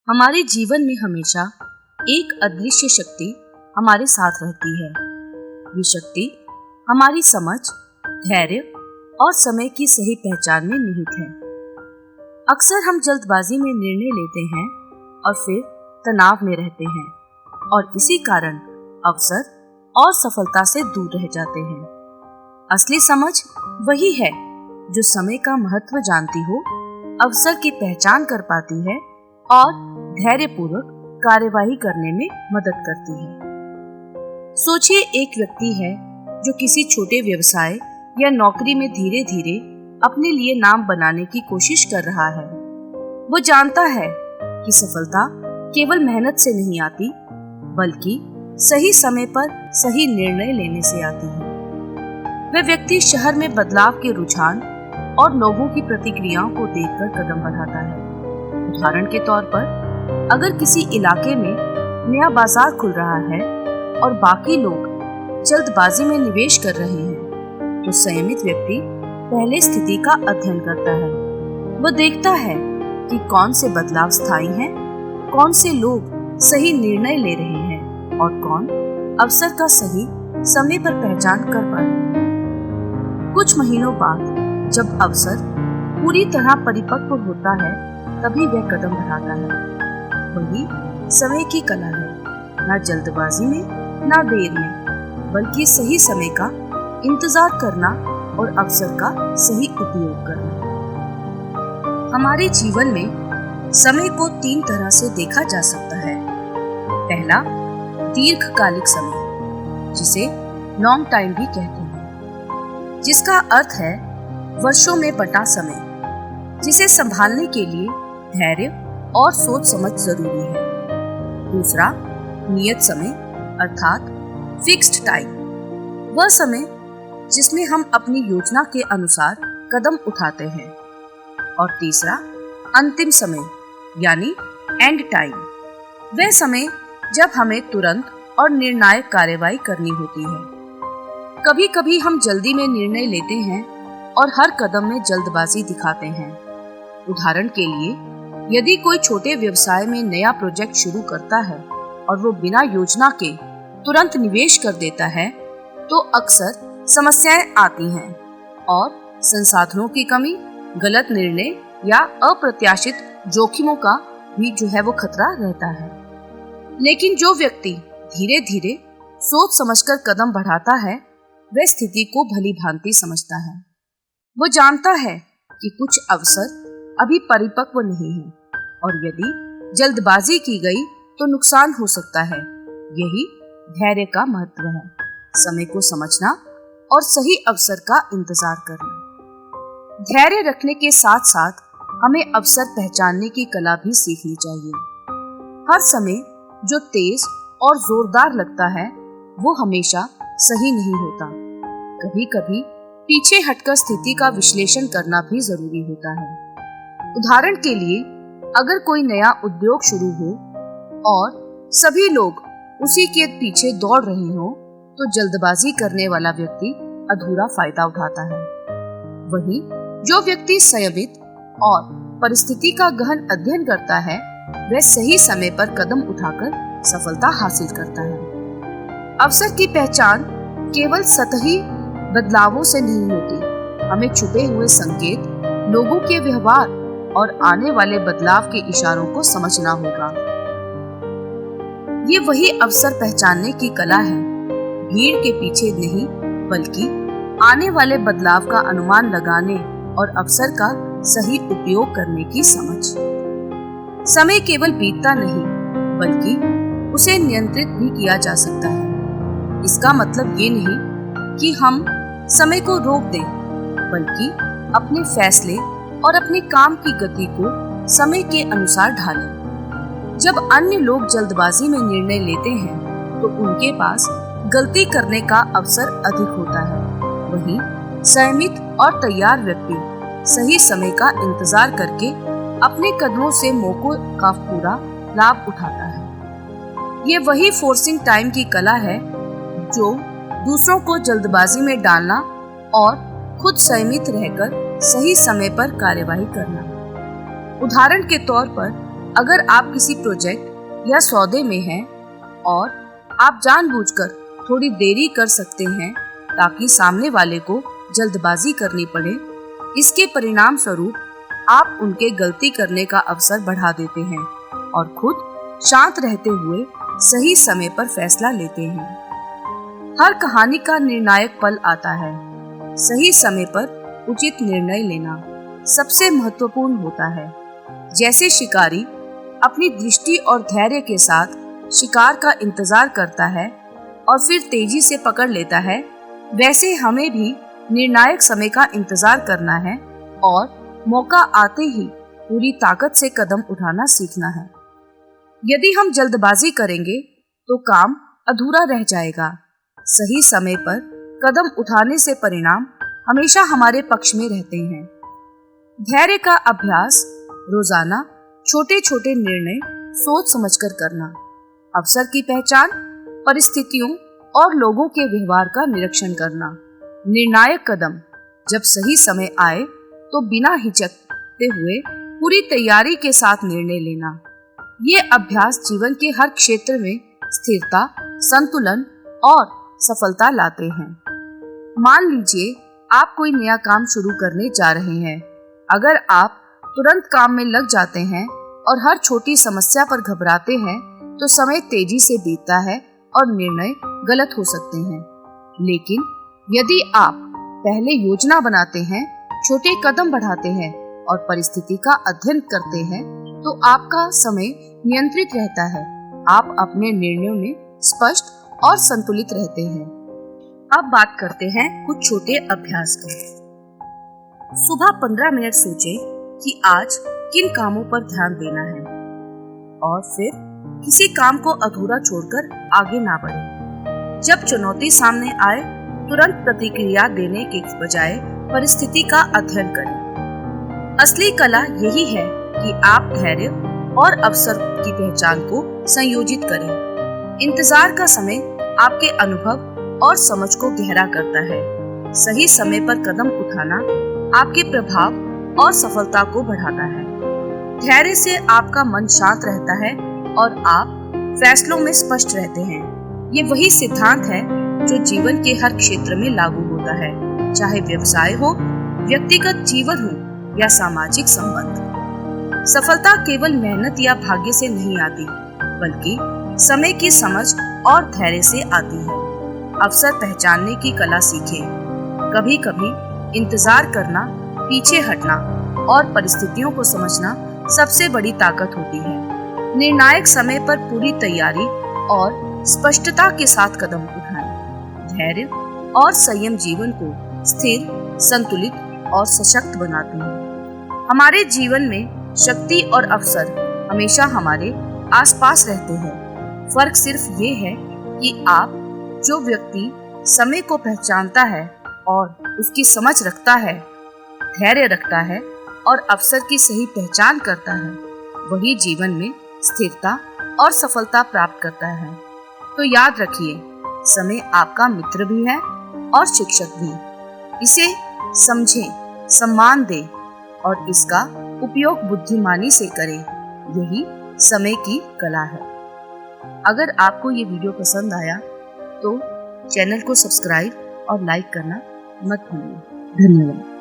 हमारे जीवन में हमेशा एक अदृश्य शक्ति हमारे साथ रहती है। ये शक्ति हमारी समझ, धैर्य और समय की सही पहचान में निहित है। अक्सर हम जल्दबाजी में निर्णय लेते हैं और फिर तनाव में रहते हैं और इसी कारण अवसर और सफलता से दूर रह जाते हैं। असली समझ वही है जो समय का महत्व जानती हो, अवसर की पहचान कर पाती है और धैर्यपूर्वक कार्यवाही करने में मदद करती है। सोचिए, एक व्यक्ति है जो किसी छोटे व्यवसाय या नौकरी में धीरे धीरे अपने लिए नाम बनाने की कोशिश कर रहा है। वो जानता है कि सफलता केवल मेहनत से नहीं आती, बल्कि सही समय पर सही निर्णय लेने से आती है। वह व्यक्ति शहर में बदलाव के रुझान और लोगों की प्रतिक्रियाओं को देखकर कदम बढ़ाता है। उदाहरण के तौर पर, अगर किसी इलाके में नया बाजार खुल रहा है और बाकी लोग जल्दबाजी में निवेश कर रहे हैं, तो संयमित व्यक्ति पहले स्थिति का अध्ययन करता है। वह देखता है कि कौन से बदलाव स्थायी हैं, कौन से लोग सही निर्णय ले रहे हैं और कौन अवसर का सही समय पर पहचान कर पा रहे हैं। कुछ महीनों बाद जब अवसर पूरी तरह परिपक्व होता है, तभी वह कदम बढ़ाता है। वही समय की कला है, ना जल्दबाजी में ना देर में, बल्कि सही समय का इंतजार करना और अवसर का सही उपयोग करना। हमारे जीवन में समय को 3 तरह से देखा जा सकता है। पहला, दीर्घकालिक समय, जिसे लॉन्ग टाइम भी कहते हैं, जिसका अर्थ है वर्षों में बटा समय, जिसे संभालने के लिए धैर्य और सोच समझ जरूरी है। दूसरा, नियत समय अर्थात फिक्स्ड टाइम, वह समय जिसमें हम अपनी योजना के अनुसार कदम उठाते हैं। और तीसरा, अंतिम समय यानी एंड टाइम, वह समय जब हमें तुरंत और निर्णायक कार्रवाई करनी होती है। कभी कभी हम जल्दी में निर्णय लेते हैं और हर कदम में जल्दबाजी दिखाते हैं। उदाहरण के लिए, यदि कोई छोटे व्यवसाय में नया प्रोजेक्ट शुरू करता है और वो बिना योजना के तुरंत निवेश कर देता है, तो अक्सर समस्याएं आती हैं और संसाधनों की कमी, गलत निर्णय या अप्रत्याशित जोखिमों का भी वो खतरा रहता है। लेकिन जो व्यक्ति धीरे धीरे सोच समझकर कदम बढ़ाता है, वह स्थिति को भली भांति समझता है। वो जानता है कि कुछ अवसर अभी परिपक्व नहीं है और यदि जल्दबाजी की गई तो नुकसान हो सकता है। यही धैर्य का महत्व है, समय को समझना और सही अवसर का इंतजार करना। धैर्य रखने के साथ साथ हमें अवसर पहचानने की कला भी सीखनी चाहिए। हर समय जो तेज और जोरदार लगता है, वो हमेशा सही नहीं होता। कभी कभी पीछे हटकर स्थिति का विश्लेषण करना भी जरूरी होता है। उदाहरण के लिए, अगर कोई नया उद्योग शुरू हो और सभी लोग उसी के पीछे दौड़ रहे हो, तो जल्दबाजी करने वाला व्यक्ति अधूरा फायदा उठाता है। वहीं जो व्यक्ति संयमित और परिस्थिति का गहन अध्ययन करता है, वह सही समय पर कदम उठाकर सफलता हासिल करता है। अवसर की पहचान केवल सतही बदलावों से नहीं होती। हमें छुपे हुए संकेत, लोगों के व्यवहार और आने वाले बदलाव के इशारों को समझना होगा। ये वही अवसर पहचानने की कला है, भीड़ के पीछे नहीं, बल्कि आने वाले बदलाव का अनुमान लगाने और अवसर का सही उपयोग करने की समझ। समय केवल बीतता नहीं, बल्कि उसे नियंत्रित भी किया जा सकता है। इसका मतलब ये नहीं कि हम समय को रोक दें, बल्कि अपने फैसले और अपने काम की गति को समय के अनुसार ढालें। जब अन्य लोग जल्दबाजी में निर्णय लेते हैं, तो उनके पास गलती करने का अवसर अधिक होता है। वहीं संयमित और तैयार व्यक्ति सही समय का इंतजार करके अपने कदमों से मौकों का पूरा लाभ उठाता है। ये वही फोर्सिंग टाइम की कला है जो दूसरों को जल्दबाजी में डालना और खुद संयमित रहकर सही समय पर कार्यवाही करना। उदाहरण के तौर पर, अगर आप किसी प्रोजेक्ट या सौदे में हैं और आप जानबूझकर थोड़ी देरी कर सकते हैं ताकि सामने वाले को जल्दबाजी करनी पड़े, इसके परिणाम स्वरूप आप उनके गलती करने का अवसर बढ़ा देते हैं और खुद शांत रहते हुए सही समय पर फैसला लेते हैं। हर कहानी का निर्णायक पल आता है। सही समय पर उचित निर्णय लेना सबसे महत्वपूर्ण होता है। जैसे शिकारी अपनी दृष्टि और धैर्य के साथ शिकार का इंतजार करता है और फिर तेजी से पकड़ लेता है, वैसे हमें भी निर्णायक समय का इंतजार करना है और मौका आते ही पूरी ताकत से कदम उठाना सीखना है। यदि हम जल्दबाजी करेंगे तो काम अधूरा रह जाएगा। सही समय पर कदम उठाने से परिणाम हमेशा हमारे पक्ष में रहते हैं। धैर्य का अभ्यास रोजाना छोटे छोटे निर्णय सोच समझकर करना, अवसर की पहचान, परिस्थितियों और लोगों के व्यवहार का निरीक्षण करना, निर्णायक कदम जब सही समय आए तो बिना हिचकते हुए पूरी तैयारी के साथ निर्णय लेना। ये अभ्यास जीवन के हर क्षेत्र में स्थिरता, संतुलन और सफलता लाते हैं। मान लीजिए आप कोई नया काम शुरू करने जा रहे हैं। अगर आप तुरंत काम में लग जाते हैं और हर छोटी समस्या पर घबराते हैं तो समय तेजी से बीतता है और निर्णय गलत हो सकते हैं। लेकिन यदि आप पहले योजना बनाते हैं, छोटे कदम बढ़ाते हैं और परिस्थिति का अध्ययन करते हैं तो आपका समय नियंत्रित रहता है। आप अपने निर्णयों में स्पष्ट और संतुलित रहते हैं। अब बात करते हैं कुछ छोटे अभ्यास की। सुबह 15 मिनट सोचें कि आज किन कामों पर ध्यान देना है और फिर किसी काम को अधूरा छोड़कर आगे ना बढ़े। जब चुनौती सामने आए, तुरंत प्रतिक्रिया देने के बजाय परिस्थिति का अध्ययन करें। असली कला यही है कि आप धैर्य और अवसर की पहचान को संयोजित करें। इंतजार का समय आपके अनुभव और समझ को गहरा करता है। सही समय पर कदम उठाना आपके प्रभाव और सफलता को बढ़ाता है। धैर्य से आपका मन शांत रहता है और आप फैसलों में स्पष्ट रहते हैं। ये वही सिद्धांत है जो जीवन के हर क्षेत्र में लागू होता है, चाहे व्यवसाय हो, व्यक्तिगत जीवन हो या सामाजिक संबंध। सफलता केवल मेहनत या भाग्य से नहीं आती, बल्कि समय की समझ और धैर्य से आती है। अवसर पहचानने की कला सीखें। कभी कभी इंतजार करना, पीछे हटना और परिस्थितियों को समझना सबसे बड़ी ताकत होती है। निर्णायक समय पर पूरी तैयारी और स्पष्टता के साथ कदम उठाएं। धैर्य और संयम जीवन को स्थिर, संतुलित और सशक्त बनाते हैं। हमारे जीवन में शक्ति और अवसर हमेशा हमारे आसपास रहते हैं। फर्क सिर्फ ये है कि आप जो व्यक्ति समय को पहचानता है और उसकी समझ रखता है, धैर्य रखता है और अवसर की सही पहचान करता है, वही जीवन में स्थिरता और सफलता प्राप्त करता है। तो याद रखिए, समय आपका मित्र भी है और शिक्षक भी। इसे समझें, सम्मान दें और इसका उपयोग बुद्धिमानी से करें। यही समय की कला है। अगर आपको ये वीडियो पसंद आया तो चैनल को सब्सक्राइब और लाइक करना मत भूलिए। धन्यवाद।